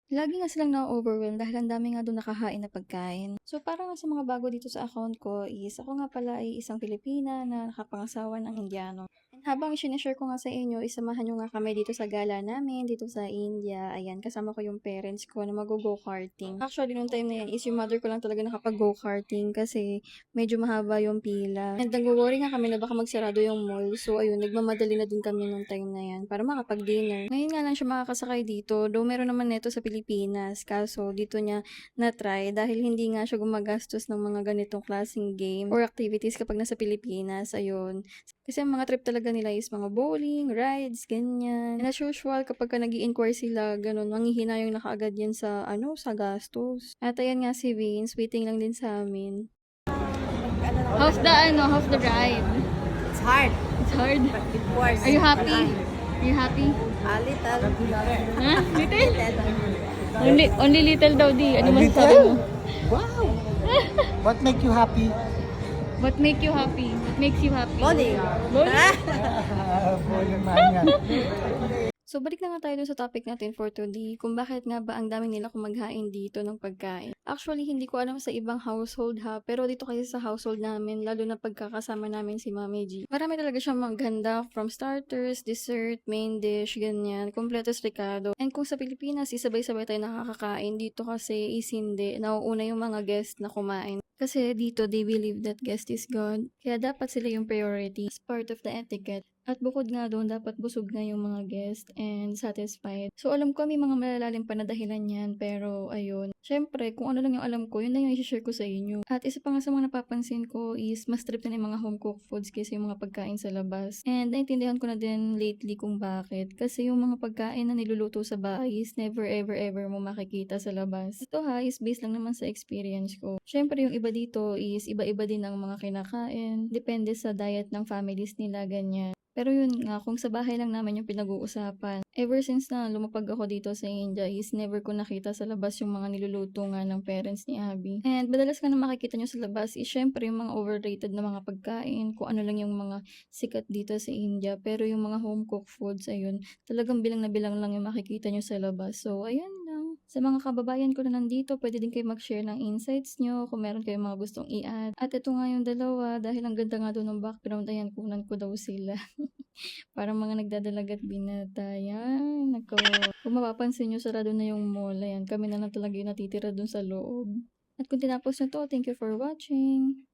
Lagi nga silang na-o-overwhelm dahil ang dami nga do'n nakahain na pagkain. So, para nga sa mga bago dito sa account ko is ako nga pala ay isang Pilipina na nakapangasawa ng Indiano. And habang shine-share ko nga sa inyo, isamahan niyo nga kami dito sa gala namin dito sa India. Ayan, kasama ko yung parents ko na maggo-go-karting. Actually, nung time na yan is yung mother ko lang talaga nakapag-go-karting kasi medyo mahaba yung pila. And nagwo-worry nga kami na baka magsarado yung mall. So, ayun, nagmamadali na din kami nung time na yan para makapag-dinner. Ngayon nga lang siya makakasakay dito. Though meron naman neto sa Pilipinas. Kaso, dito niya na-try dahil hindi nga siya gumagastos ng mga ganitong klaseng game or activities kapag nasa Pilipinas. Ayun. Kasi ang mga trip talaga nila is mga bowling, rides, ganyan. And as usual, kapag ka nag-i-inquire sila, ganun, manghihinayang na kaagad yan sa, sa gastos. At ayan nga si Vince, waiting lang din sa amin. How's the ride? It's hard, It's hard. but it works. Are you happy? Are you happy? A little. Ha? Little? Only little daw di. Ano masasabi mo? Wow! What make you happy? What make you happy? What makes you happy? Bowling. Bowling? Bowling man yan. So, balik na nga tayo dun sa topic natin for today, kung bakit nga ba ang dami nila kumaghain dito ng pagkain. Actually, hindi ko alam sa ibang household ha, pero dito kasi sa household namin, lalo na pagkakasama namin si Mami G, marami talaga siyang maghanda from starters, dessert, main dish, ganyan, kompletos recado. And kung sa Pilipinas, isabay-sabay tayo nakakakain, dito kasi is hindi, nauuna yung mga guest na kumain. Kasi dito, they believe that guest is God. Kaya dapat sila yung priority. It's part of the etiquette. At bukod nga doon, dapat busog nga yung mga guest and satisfied. So, alam ko may mga malalalim pa na dahilan yan, pero ayun. Syempre, kung ano lang yung alam ko, yun lang yung i-share ko sa inyo. At isa pa nga sa mga napapansin ko is mas trip na yung mga home cooked foods kaysa yung mga pagkain sa labas. And naintindihan ko na din lately kung bakit. Kasi yung mga pagkain na niluluto sa bahay is never ever ever mo makikita sa labas. Ito ha, is based lang naman sa experience ko. Syempre, yung iba dito is iba-iba din ang mga kinakain. Depende sa diet ng families nila, ganyan. Pero yun nga, kung sa bahay lang naman yung pinag-uusapan. Ever since na lumapag ako dito sa India, is never ko nakita sa labas yung mga niluluto nga ng parents ni Abby. And madalas ka na makikita nyo sa labas is syempre yung mga overrated na mga pagkain, kung ano lang yung mga sikat dito sa India. Pero yung mga home cooked foods, ayun, talagang bilang na bilang lang yung makikita nyo sa labas. So, ayun lang. Sa mga kababayan ko na nandito, pwede din kayo mag-share ng insights nyo kung meron kayong mga gustong i-add. At ito nga yung dalawa, dahil ang ganda nga doon ng background, ayan, kunan ko daw sila. Parang mga nagdadalagat binata. Yan. Nako. Kung mapapansin nyo, sarado na yung mall. Ayan, kami na lang talaga yung natitira dun sa loob. At kung tinapos na to, thank you for watching.